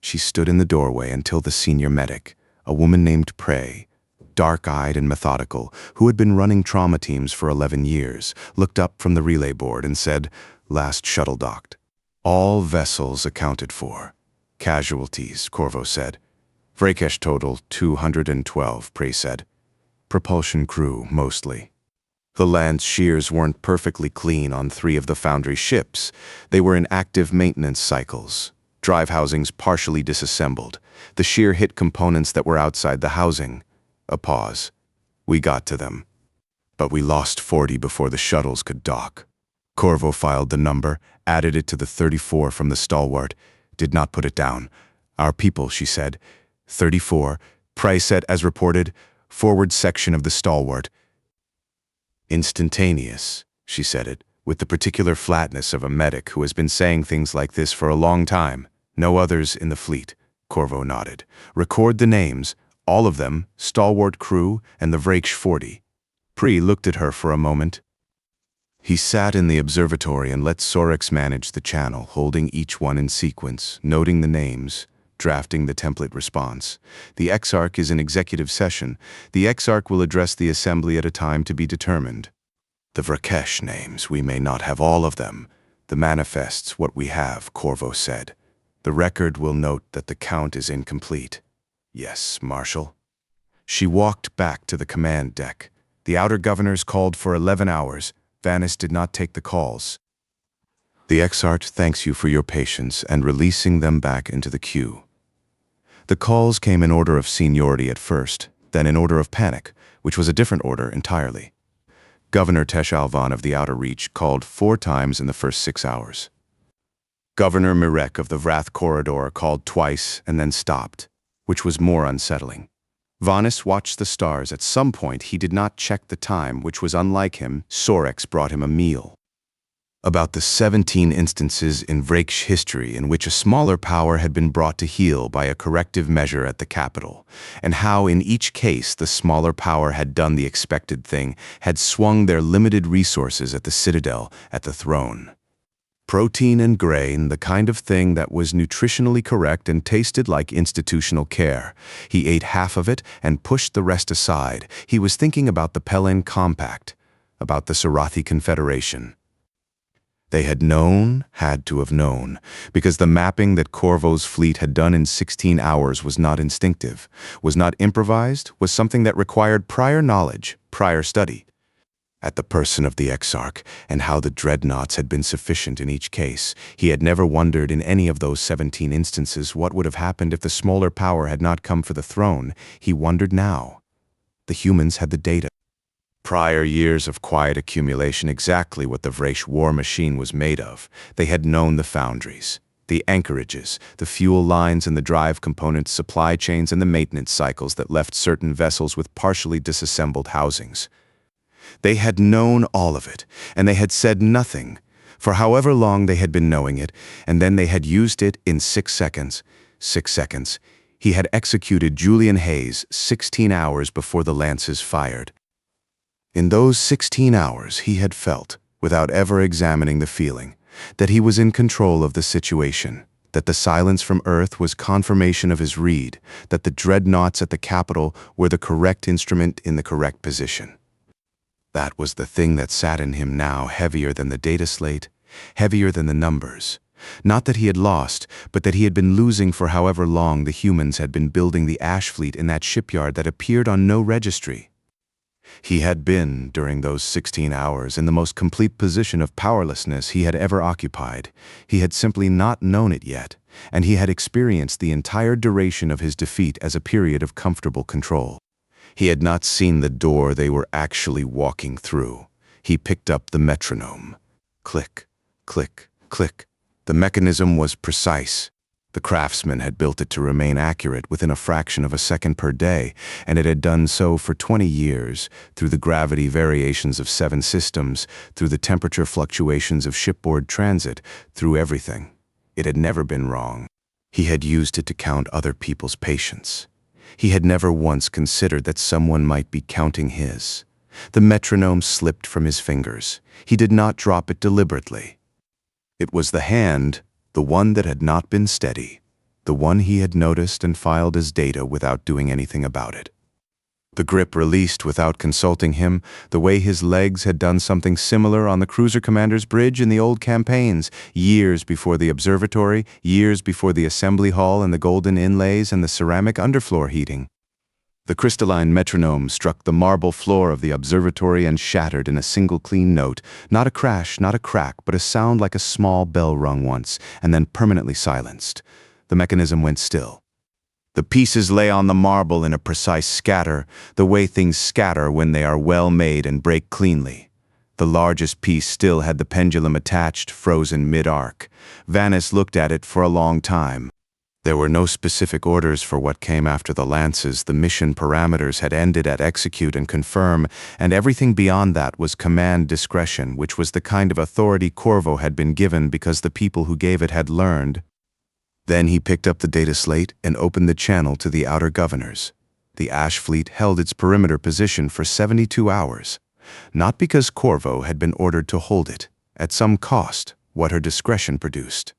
Speaker 1: She stood in the doorway until the senior medic, a woman named Prey, dark-eyed and methodical, who had been running trauma teams for 11 years, looked up from the relay board and said, "Last shuttle docked. All vessels accounted for. Casualties," Corvo said. "Vrakesh total 212, Prey said. Propulsion crew, mostly. The land shears weren't perfectly clean on 3 of the Foundry ships. They were in active maintenance cycles. Drive housings partially disassembled. The shear hit components that were outside the housing." A pause. "We got to them. But we lost 40 before the shuttles could dock." Corvo filed the number, added it to the 34 from the stalwart, did not put it down. "Our people," she said. 34, Price said as reported, forward section of the stalwart. "Instantaneous," she said it, with the particular flatness of a medic who has been saying things like this for a long time. "No others in the fleet." Corvo nodded. "Record the names, all of them, stalwart crew and the Vrakesh 40. Pre looked at her for a moment. He sat in the observatory and let Sorex manage the channel, holding each one in sequence, noting the names, drafting the template response. The Exarch is in executive session. The Exarch will address the assembly at a time to be determined. The Vrakesh names, we may not have all of them. The manifest's what we have, Corvo said. The record will note that the count is incomplete. Yes, Marshal. She walked back to the command deck. The outer governors called for 11 hours. Vanis did not take the calls. The Exarch thanks you for your patience and releasing them back into the queue. The calls came in order of seniority at first, then in order of panic, which was a different order entirely. Governor Tesh Alvan of the Outer Reach called 4 times in the first 6 hours. Governor Mirek of the Vrath Corridor called twice and then stopped, which was more unsettling. Vanis watched the stars. At some point, he did not check the time, which was unlike him. Sorex brought him a meal. About the 17 instances in Vrakesh history in which a smaller power had been brought to heel by a corrective measure at the capital, and how in each case the smaller power had done the expected thing, had swung their limited resources at the citadel, at the throne. Protein and grain, the kind of thing that was nutritionally correct and tasted like institutional care. He ate half of it and pushed the rest aside. He was thinking about the Pelen Compact, about the Sarathi Confederation. They had to have known, because the mapping that Corvo's fleet had done in 16 hours was not instinctive, was not improvised, was something that required prior knowledge, prior study. At the person of the Exarch, and how the dreadnoughts had been sufficient in each case, he had never wondered in any of those 17 instances what would have happened if the smaller power had not come for the throne. He wondered now. The humans had the data. Prior years of quiet accumulation, exactly what the Vraish war machine was made of. They had known the foundries, the anchorages, the fuel lines and the drive components, supply chains and the maintenance cycles that left certain vessels with partially disassembled housings. They had known all of it, and they had said nothing, for however long they had been knowing it, and then they had used it in 6 seconds. 6 seconds. He had executed Julian Hayes 16 hours before the lances fired. In those 16 hours he had felt, without ever examining the feeling, that he was in control of the situation, that the silence from Earth was confirmation of his read, that the dreadnoughts at the capital were the correct instrument in the correct position. That was the thing that sat in him now, heavier than the data slate, heavier than the numbers. Not that he had lost, but that he had been losing for however long the humans had been building the ash fleet in that shipyard that appeared on no registry. He had been, during those 16 hours, in the most complete position of powerlessness he had ever occupied. He had simply not known it yet, and he had experienced the entire duration of his defeat as a period of comfortable control. He had not seen the door they were actually walking through. He picked up the metronome. Click, click, click. The mechanism was precise. The craftsman had built it to remain accurate within a fraction of a second per day, and it had done so for 20 years, through the gravity variations of 7 systems, through the temperature fluctuations of shipboard transit, through everything. It had never been wrong. He had used it to count other people's patience. He had never once considered that someone might be counting his. The metronome slipped from his fingers. He did not drop it deliberately. It was the hand, the one that had not been steady, the one he had noticed and filed as data without doing anything about it. The grip released without consulting him, the way his legs had done something similar on the cruiser commander's bridge in the old campaigns, years before the observatory, years before the assembly hall and the golden inlays and the ceramic underfloor heating. The crystalline metronome struck the marble floor of the observatory and shattered in a single clean note, not a crash, not a crack, but a sound like a small bell rung once, and then permanently silenced. The mechanism went still. The pieces lay on the marble in a precise scatter, the way things scatter when they are well made and break cleanly. The largest piece still had the pendulum attached, frozen mid-arc. Vanis looked at it for a long time. There were no specific orders for what came after the lances. The mission parameters had ended at execute and confirm, and everything beyond that was command discretion, which was the kind of authority Corvo had been given because the people who gave it had learned. Then he picked up the data slate and opened the channel to the outer governors. The ash fleet held its perimeter position for 72 hours, not because Corvo had been ordered to hold it, at some cost, what her discretion produced.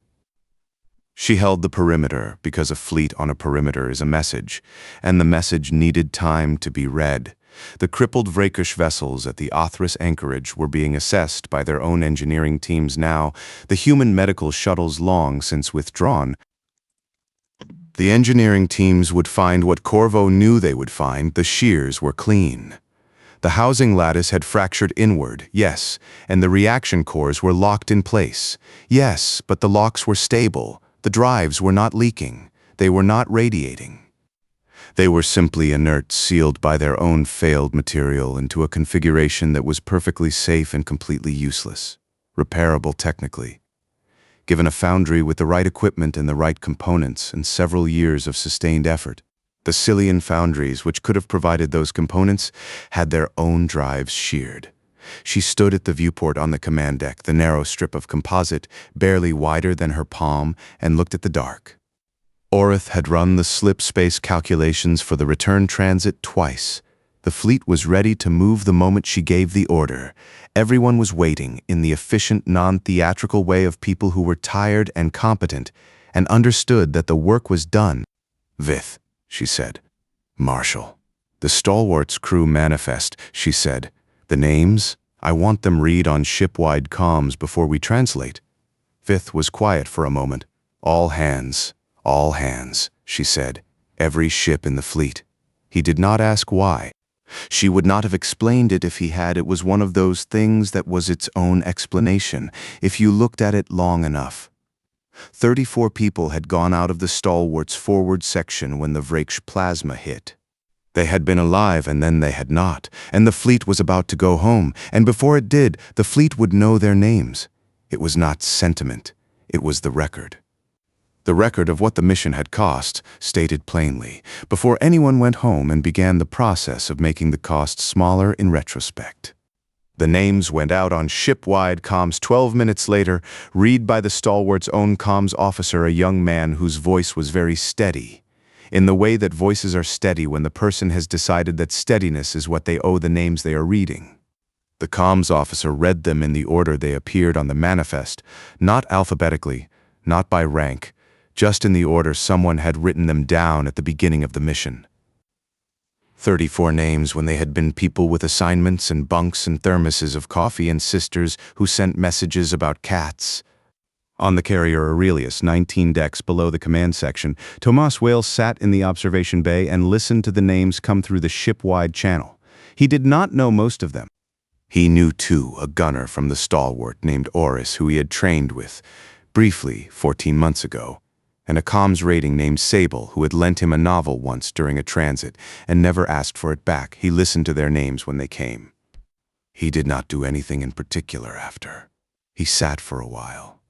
Speaker 1: She held the perimeter because a fleet on a perimeter is a message, and the message needed time to be read. The crippled Vraish vessels at the Othris anchorage were being assessed by their own engineering teams now, the human medical shuttles long since withdrawn. The engineering teams would find what Corvo knew they would find: the shears were clean. The housing lattice had fractured inward, yes, and the reaction cores were locked in place. Yes, but the locks were stable. The drives were not leaking. They were not radiating. They were simply inert, sealed by their own failed material into a configuration that was perfectly safe and completely useless, repairable technically. Given a foundry with the right equipment and the right components and several years of sustained effort, the Cillian foundries, which could have provided those components, had their own drives sheared. She stood at the viewport on the command deck, the narrow strip of composite, barely wider than her palm, and looked at the dark. Orith had run the slip space calculations for the return transit twice. The fleet was ready to move the moment she gave the order. Everyone was waiting in the efficient, non-theatrical way of people who were tired and competent and understood that the work was done. "Vith," she said. "Marshal." "The stalwart's crew manifest," she said. "The names? I want them read on ship-wide comms before we translate." Vith was quiet for a moment. All hands, she said. Every ship in the fleet." He did not ask why. She would not have explained it if he had. It was one of those things that was its own explanation, if you looked at it long enough. 34 people had gone out of the stalwart's forward section when the Vraksh plasma hit. They had been alive and then they had not, and the fleet was about to go home, and before it did, the fleet would know their names. It was not sentiment, it was the record. The record of what the mission had cost, stated plainly, before anyone went home and began the process of making the cost smaller in retrospect. The names went out on ship-wide comms 12 minutes later, read by the stalwart's own comms officer, a young man whose voice was very steady, in the way that voices are steady when the person has decided that steadiness is what they owe the names they are reading. The comms officer read them in the order they appeared on the manifest, not alphabetically, not by rank, just in the order someone had written them down at the beginning of the mission. 34 names when they had been people with assignments and bunks and thermoses of coffee and sisters who sent messages about cats. On the carrier Aurelius, 19 decks below the command section, Tomas Wales sat in the observation bay and listened to the names come through the ship-wide channel. He did not know most of them. He knew, too, a gunner from the stalwart named Oris who he had trained with, briefly, 14 months ago, and a comms rating named Sable who had lent him a novel once during a transit and never asked for it back. He listened to their names when they came. He did not do anything in particular after. He sat for a while.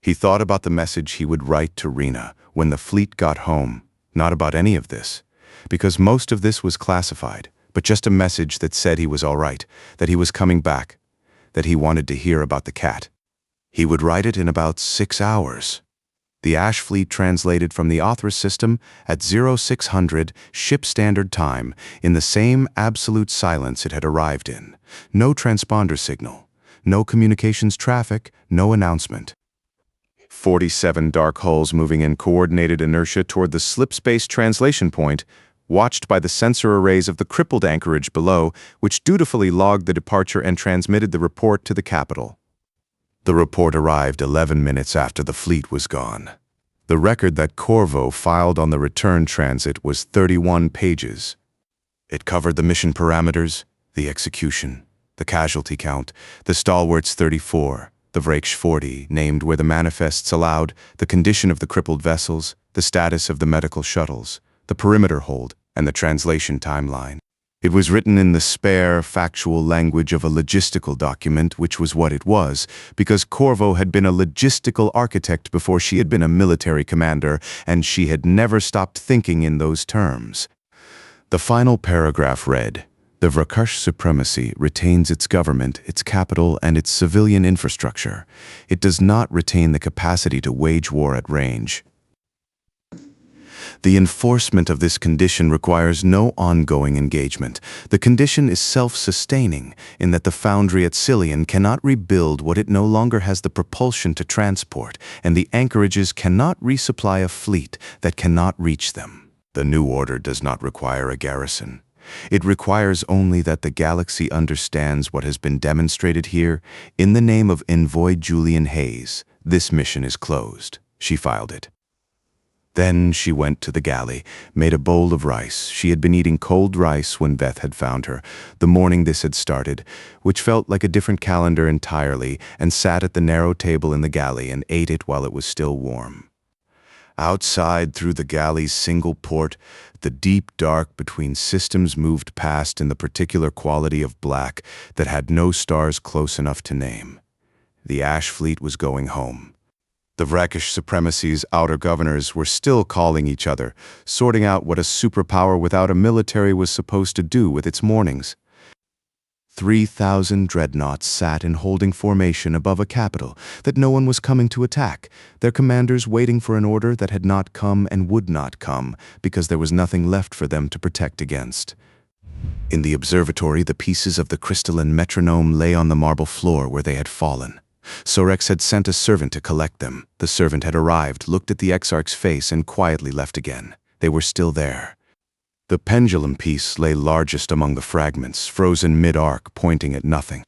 Speaker 1: He thought about the message he would write to Rena when the fleet got home, not about any of this, because most of this was classified, but just a message that said he was all right, that he was coming back, that he wanted to hear about the cat. He would write it in about 6 hours. The Ash Fleet translated from the Author's system at 0600 ship standard time in the same absolute silence it had arrived in. No transponder signal, no communications traffic, no announcement. 47 dark hulls moving in coordinated inertia toward the slip-space translation point, watched by the sensor arrays of the crippled anchorage below, which dutifully logged the departure and transmitted the report to the capital. The report arrived 11 minutes after the fleet was gone. The record that Corvo filed on the return transit was 31 pages. It covered the mission parameters, the execution, the casualty count, the stalwarts 34, the Vraksh 40, named where the manifests allowed, the condition of the crippled vessels, the status of the medical shuttles, the perimeter hold, and the translation timeline. It was written in the spare, factual language of a logistical document, which was what it was, because Corvo had been a logistical architect before she had been a military commander, and she had never stopped thinking in those terms. The final paragraph read, "The Vraksh supremacy retains its government, its capital, and its civilian infrastructure. It does not retain the capacity to wage war at range. The enforcement of this condition requires no ongoing engagement. The condition is self-sustaining in that the foundry at Cillian cannot rebuild what it no longer has the propulsion to transport, and the anchorages cannot resupply a fleet that cannot reach them. The new order does not require a garrison. It requires only that the galaxy understands what has been demonstrated here. In the name of Envoy Julian Hayes, this mission is closed." She filed it. Then she went to the galley, made a bowl of rice. She had been eating cold rice when Beth had found her, the morning this had started, which felt like a different calendar entirely, and sat at the narrow table in the galley and ate it while it was still warm. Outside, through the galley's single port, the deep dark between systems moved past in the particular quality of black that had no stars close enough to name. The Ash Fleet was going home. The Vraksh supremacy's outer governors were still calling each other, sorting out what a superpower without a military was supposed to do with its mornings. 3,000 dreadnoughts sat in holding formation above a capital that no one was coming to attack, their commanders waiting for an order that had not come and would not come because there was nothing left for them to protect against. In the observatory, the pieces of the crystalline metronome lay on the marble floor where they had fallen. Sorex had sent a servant to collect them. The servant had arrived, looked at the exarch's face, and quietly left again. They were still there. The pendulum piece lay largest among the fragments, frozen mid-arc, pointing at nothing.